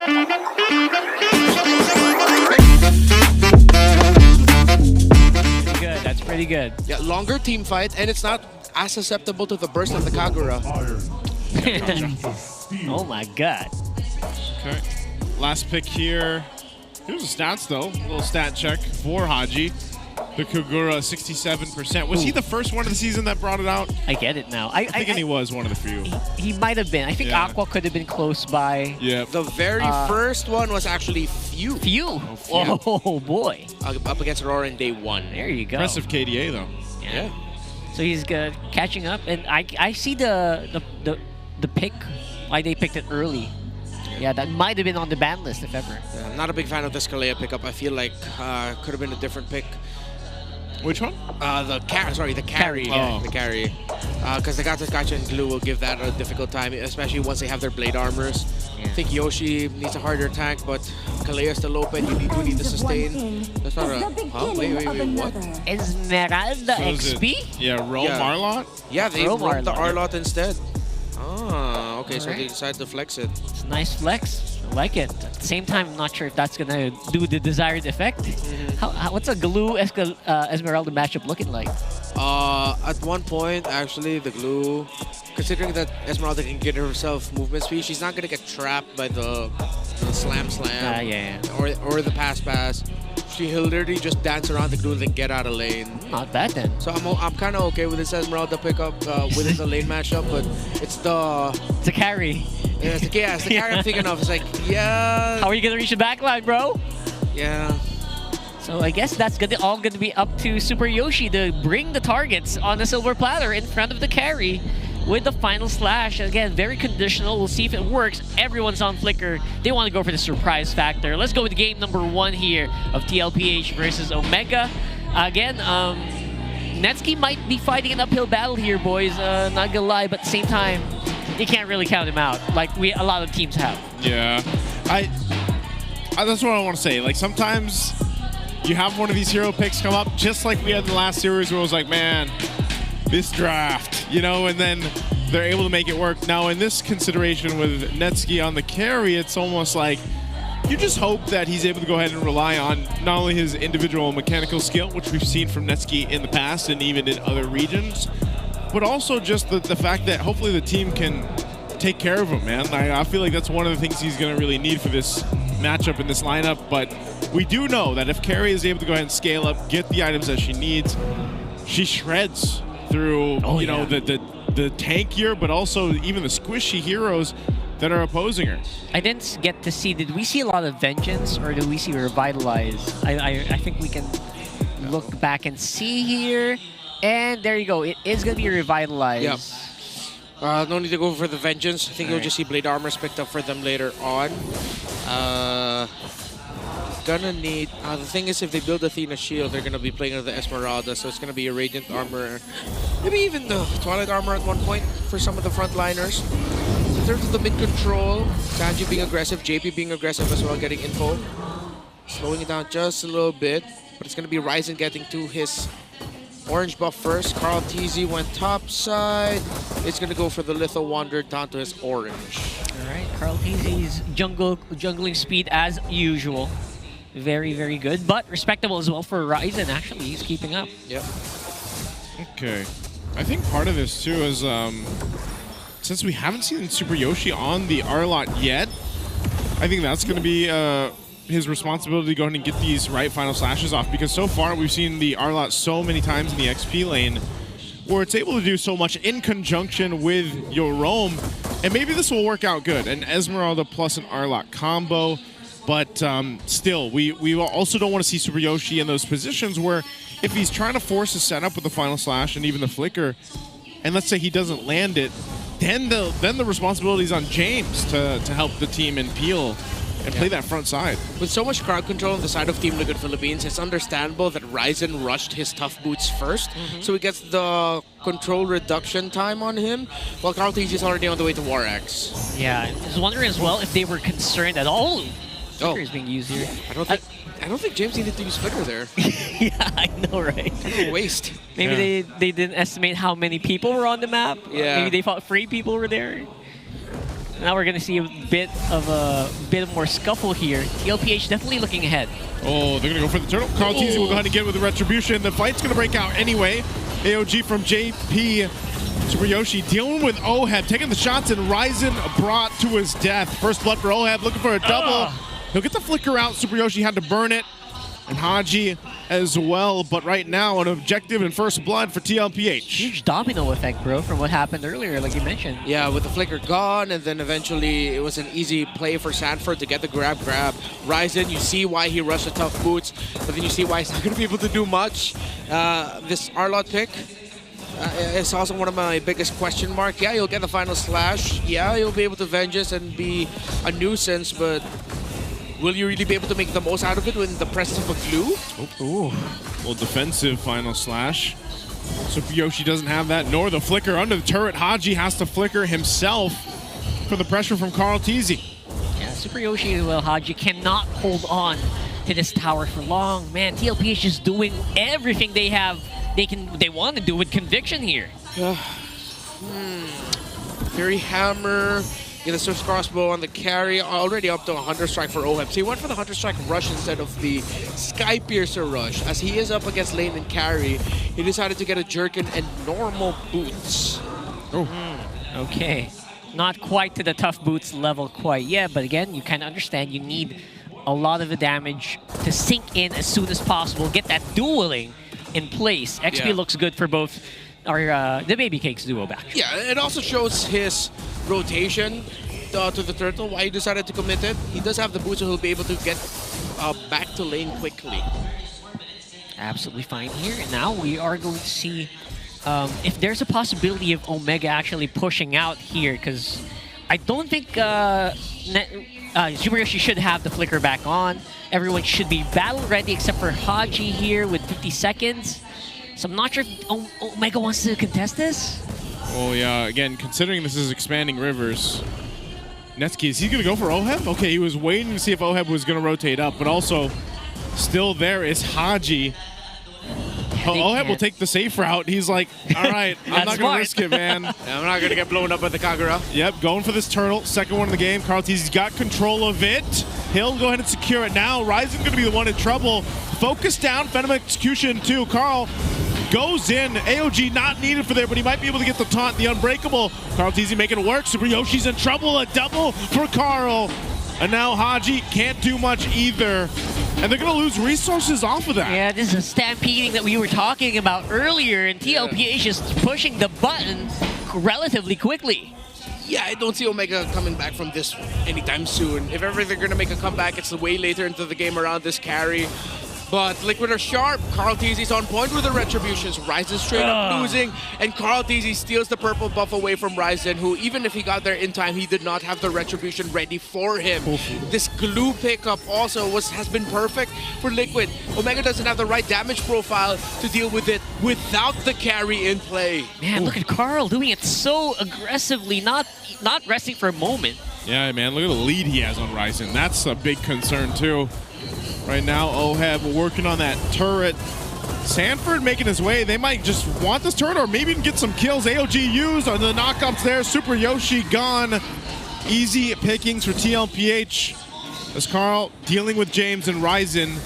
good. That's pretty good. Yeah, longer team fight, and it's not as susceptible to the burst of the Kagura. Oh my god. Okay. Last pick here. Here's the stats, though. A little stat check for Haji. The Kagura, 67%. Was he the first one of the season that brought it out? I get it now. I think he was one of the few. He might have been. I think Aqua could have been close by. Yeah. The very first one was actually Few. Few. Oh boy. Up against Aurora in day 1. There you go. Impressive KDA, though. Yeah. So he's good, catching up, and I see the pick, why they picked it early. Yeah, that might have been on the ban list if ever. Yeah, I'm not a big fan of this Kalea pickup. I feel like could have been a different pick. Which one? The carry. Yeah. The carry. Because the Gatsukacha and Glue will give that a difficult time, especially once they have their blade armors. Yeah. I think Yoshi needs a harder tank, but Kalea still open. You need to sustain. That's not a... Huh? Wait, what? Esmeralda So is XP? it, yeah, Rome Yeah. Marlot? Yeah, they Roam rolled the Arlot. Arlot instead. Ah, okay, so they Alright. decided to flex it. It's a nice flex. I like it. At the same time, I'm not sure if that's going to do the desired effect. What's a Glue Esmeralda matchup looking like? At one point, actually, the Glue, considering that Esmeralda can get herself movement speed, she's not gonna get trapped by the slam, Yeah. or the pass. He'll literally just dance around the Glue and then get out of lane. Not bad then. So I'm kind of okay with this Esmeralda pickup within the lane matchup, but it's the It's a carry. it's the carry I'm thinking of. It's like How are you going to reach the backline, bro? yeah. So I guess that's all going to be up to Super Yoshi to bring the targets on the silver platter in front of the carry with the final slash. Again, very conditional. We'll see if it works. Everyone's on Flicker. They want to go for the surprise factor. Let's go with game number 1 here of Tlph versus Omega. Again, Netsky might be fighting an uphill battle here, boys. Not gonna lie, but at the same time, you can't really count him out like a lot of teams have. Yeah. That's what I want to say. Like, sometimes you have one of these hero picks come up, just like we had in the last series where it was like, man, this draft, you know, and then they're able to make it work. Now, in this consideration with Netsky on the carry, it's almost like you just hope that he's able to go ahead and rely on not only his individual mechanical skill, which we've seen from Netsky in the past and even in other regions, but also just the fact that hopefully the team can take care of him, man. I feel like that's one of the things he's going to really need for this matchup in this lineup, but we do know that if Carrie is able to go ahead and scale up, get the items that she needs, she shreds through the tankier, but also even the squishy heroes that are opposing her. I didn't get to see, did we see a lot of Vengeance or did we see Revitalize? I think we can look back and see here. And there you go, it is going to be Revitalize. Yep. No need to go for the Vengeance. I think you'll just see Blade Armors picked up for them later on. Gonna need... the thing is, if they build Athena Shield, they're gonna be playing with the Esmeralda, so it's gonna be a Radiant Armor. Maybe even the Twilight Armor at one point for some of the frontliners. In terms of the mid-control, Sanji being aggressive, JP being aggressive as well, getting info. Slowing it down just a little bit, but it's gonna be Ryzen getting to his orange buff first. Carl TZ went top side. It's gonna go for the Litho Wanderer down to his orange. Alright, Carl TZ's jungling speed as usual. Very, very good, but respectable as well for Ryzen, actually. He's keeping up. Yep. Okay. I think part of this, too, is since we haven't seen Super Yoshi on the Arlot yet, I think that's going to be his responsibility to go ahead and get these right final slashes off, because so far we've seen the Arlot so many times in the XP lane where it's able to do so much in conjunction with your roam, and maybe this will work out good. An Esmeralda plus an Arlot combo. But still, we also don't want to see Super Yoshi in those positions where if he's trying to force a setup with the final slash and even the flicker, and let's say he doesn't land it, then the responsibility is on James to help the team and peel and play that front side. With so much crowd control on the side of Team Liquid Philippines, it's understandable that Ryzen rushed his tough boots first, so he gets the control reduction time on him, while Carl TZ is already on the way to War Axe. Yeah, I was wondering as well if they were concerned at all. Flicker is being used here. I don't think James needed to use Flicker there. Yeah, I know, right? Waste. Maybe they didn't estimate how many people were on the map. Yeah. Maybe they thought 3 people were there. Now we're gonna see a bit more scuffle here. Tlph definitely looking ahead. Oh, they're gonna go for the turtle. Tlph will go ahead and get with the retribution. The fight's gonna break out anyway. AOG from JP. Super Yoshi dealing with Oheb, taking the shots, and Ryzen brought to his death. First blood for Oheb, looking for a double. He'll get the flicker out. Super Yoshi had to burn it. And Haji as well, but right now an objective and first blood for Tlph. Huge domino effect, bro, from what happened earlier, like you mentioned. Yeah, with the flicker gone, and then eventually it was an easy play for Sanford to get the grab. Ryzen, you see why he rushed the tough boots, but then you see why he's not going to be able to do much. This Arlott pick is also one of my biggest question mark. Yeah, you'll get the final slash. Yeah, you'll be able to Vengeance and be a nuisance, but will you really be able to make the most out of it in the presence of a glue? Ooh. Well, defensive final slash. Super Yoshi doesn't have that, nor the flicker under the turret. Haji has to flicker himself for the pressure from Tlph. Yeah, Super Yoshi, well, Haji cannot hold on to this tower for long. Man, Tlph is just doing everything they have. They want to do with conviction here. Fury Hammer. Get the Swift Crossbow on the carry, already up to a Hunter Strike for Oheb. So he went for the Hunter Strike rush instead of the Sky Piercer rush. As he is up against lane and carry, he decided to get a Jerkin and normal boots. Okay. Not quite to the tough boots level quite yet, but again, you kind of understand you need a lot of the damage to sink in as soon as possible, get that dueling in place. XP looks good for both the Baby Cakes duo back. Yeah, it also shows his rotation to the turtle, why he decided to commit it. He does have the boots, so he'll be able to get back to lane quickly. Absolutely fine here. Now we are going to see if there's a possibility of Omega actually pushing out here, because I don't think Super Yoshi should have the flicker back on. Everyone should be battle ready except for Haji here with 50 seconds. So I'm not sure if Omega wants to contest this. Oh yeah, again, considering this is expanding rivers, Netsky, is he going to go for Oheb? Okay, he was waiting to see if Oheb was going to rotate up, but also still there is Haji. Oheb will take the safe route. He's like, all right, I'm not going to risk it, man. Yeah, I'm not going to get blown up by the Kagura. Yep, going for this turtle. Second one in the game. Tlp's got control of it. He'll go ahead and secure it now. Ryzen's going to be the one in trouble. Focus down. Phantom Execution too. Carl goes in. AOG not needed for there, but he might be able to get the taunt, the unbreakable. Tlph making it work. Super Yoshi's in trouble. A double for Carl. And now Haji can't do much either. And they're going to lose resources off of that. Yeah, this is a stampeding that we were talking about earlier, and Tlph is just pushing the button relatively quickly. Yeah, I don't see Omega coming back from this anytime soon. If ever they're going to make a comeback, it's way later into the game around this carry. But Liquid are sharp. Tlp's on point with the retributions. Ryzen straight up losing, and Tlph steals the purple buff away from Ryzen, who even if he got there in time, he did not have the retribution ready for him. This glue pickup also has been perfect for Liquid. Omega doesn't have the right damage profile to deal with it without the carry in play. Man, look at Carl doing it so aggressively, not resting for a moment. Yeah, man, look at the lead he has on Ryzen. That's a big concern too. Right now, Oheb working on that turret. Sanford making his way. They might just want this turret or maybe even get some kills. AOG used on the knockups there. Super Yoshi gone. Easy pickings for Tlph. As Carl dealing with James and Ryzen.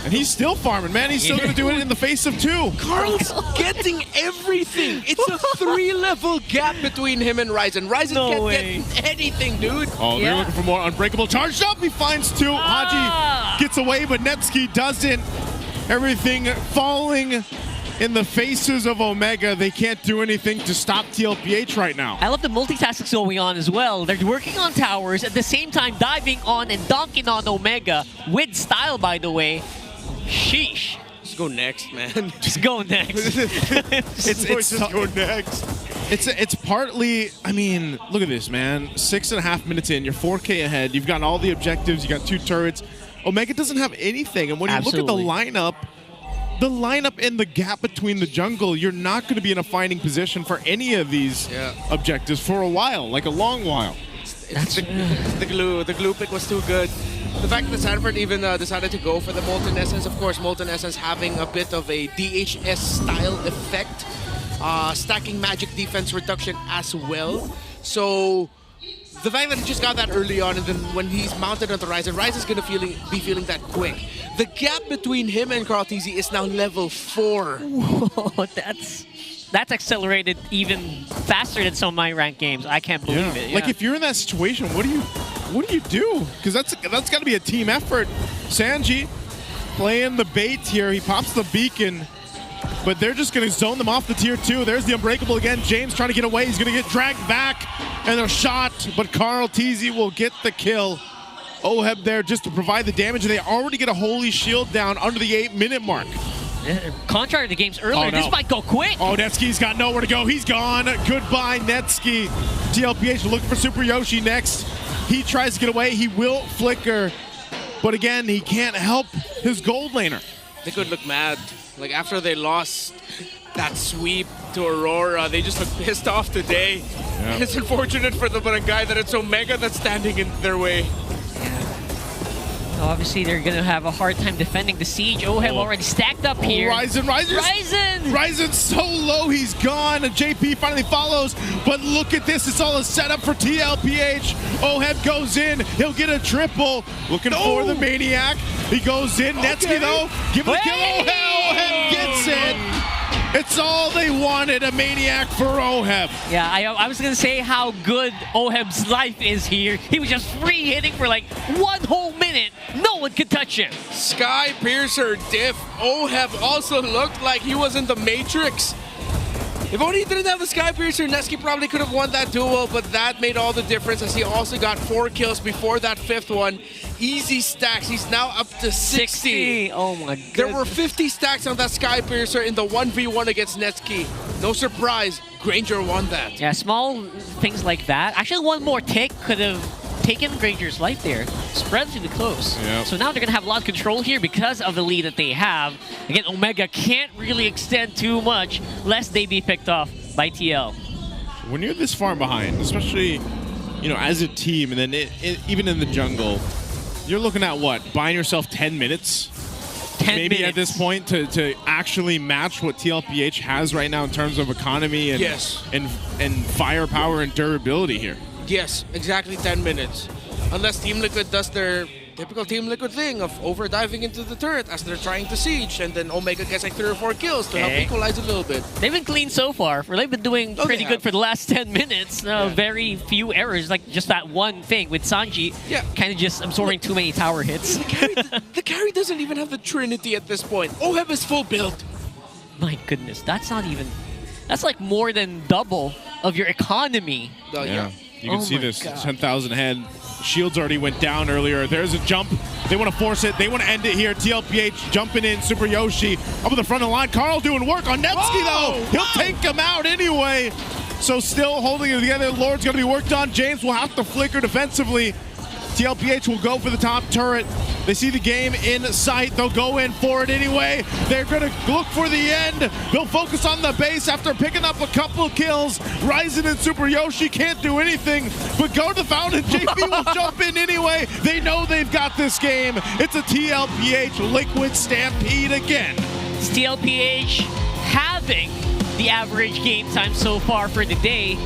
And he's still farming, man. He's still going to do it in the face of two. Carl's getting everything. It's a 3-level gap between him and Ryzen. Ryzen can't get anything, dude. Oh, they're looking for more unbreakable. Charged up, he finds two. Haji gets away, but Netsky doesn't. Everything falling in the faces of Omega. They can't do anything to stop Tlph right now. I love the multitasking going on as well. They're working on towers, at the same time diving on and dunking on Omega with style, by the way. Sheesh. Just go next, man. Just go next. Just go next. It's partly, I mean, look at this, man. 6.5 minutes in, you're 4K ahead. You've got all the objectives. You got 2 turrets. Omega doesn't have anything. And when you look at the lineup and the gap between the jungle, you're not going to be in a fighting position for any of these objectives for a while, like a long while. The glue pick was too good. The fact that Sanford even decided to go for the Molten Essence, of course, Molten Essence having a bit of a DHS style effect, stacking magic defense reduction as well. So the fact that he just got that early on, and then when he's mounted on the Ryzen, Ryzen's going to be feeling that quick. The gap between him and Tlph is now level 4. Whoa, that's accelerated even faster than some of my ranked games. I can't believe it. Yeah. Like, if you're in that situation, what do you do? Because that's got to be a team effort. Sanji playing the bait here. He pops the beacon, but they're just going to zone them off the tier 2. There's the Unbreakable again. James trying to get away. He's going to get dragged back, and a shot, but Tlph will get the kill. Oheb there just to provide the damage, and they already get a Holy Shield down under the 8-minute mark. Contrary to the games earlier, this might go quick. Oh, Netsky's got nowhere to go. He's gone. Goodbye, Netsky. Tlph looking for Super Yoshi next. He tries to get away. He will flicker, but again, he can't help his gold laner. They could look mad. Like, after they lost that sweep to Aurora, they just look pissed off today. Yeah. It's unfortunate for the guy that it's Omega that's standing in their way. Obviously, they're going to have a hard time defending the siege. Oheb already stacked up here. Ryzen's so low, he's gone. And JP finally follows, but look at this. It's all a setup for Tlph. Oheb goes in. He'll get a triple. Looking for the Maniac. He goes in. Netsky, though, give him the kill. Oheb gets it. It's all they wanted, a Maniac for Oheb. Yeah, I was going to say how good Oheb's life is here. He was just free hitting for like 1 whole minute. No one could touch him. Sky Piercer diff. Oheb also looked like he was in the Matrix. If only he didn't have the Sky Piercer, Netsky probably could have won that duel, but that made all the difference as he also got 4 kills before that 5th one. Easy stacks. He's now up to 60. Oh my goodness. There were 50 stacks on that Sky Piercer in the 1v1 against Netsky. No surprise, Granger won that. Yeah, small things like that. Actually, one more tick could have taken Granger's life there. It's relatively close. Yep. So now they're going to have a lot of control here because of the lead that they have. Again, Omega can't really extend too much lest they be picked off by TL. When you're this far behind, especially, you know, as a team, and then even in the jungle, you're looking at what? Buying yourself 10 minutes? 10 maybe minutes. At this point to actually match what Tlph has right now in terms of economy and and firepower and durability here. Yes, exactly 10 minutes. Unless Team Liquid does their typical Team Liquid thing of over-diving into the turret as they're trying to siege, and then Omega gets like 3 or 4 kills to help equalize a little bit. They've been clean so far. They've been doing pretty good for the last 10 minutes. Very few errors, like just that one thing with Sanji kind of just absorbing too many tower hits. The carry doesn't even have the Trinity at this point. Oheb is full build. My goodness, that's not even... That's like more than double of your economy. You can see this 10,000 head. Shields already went down earlier. There's a jump. They want to force it. They want to end it here. Tlph jumping in. Super Yoshi up at the front of the line. Carl doing work on Netsky, though. He'll take him out anyway. So still holding it together. Lord's going to be worked on. James will have to flicker defensively. Tlph will go for the top turret. They see the game in sight. They'll go in for it anyway. They're going to look for the end. They'll focus on the base after picking up a couple kills. Ryzen and Super Yoshi can't do anything but go to the fountain. JP will jump in anyway. They know they've got this game. It's a Tlph Liquid Stampede again. It's Tlph having the average game time so far for the day.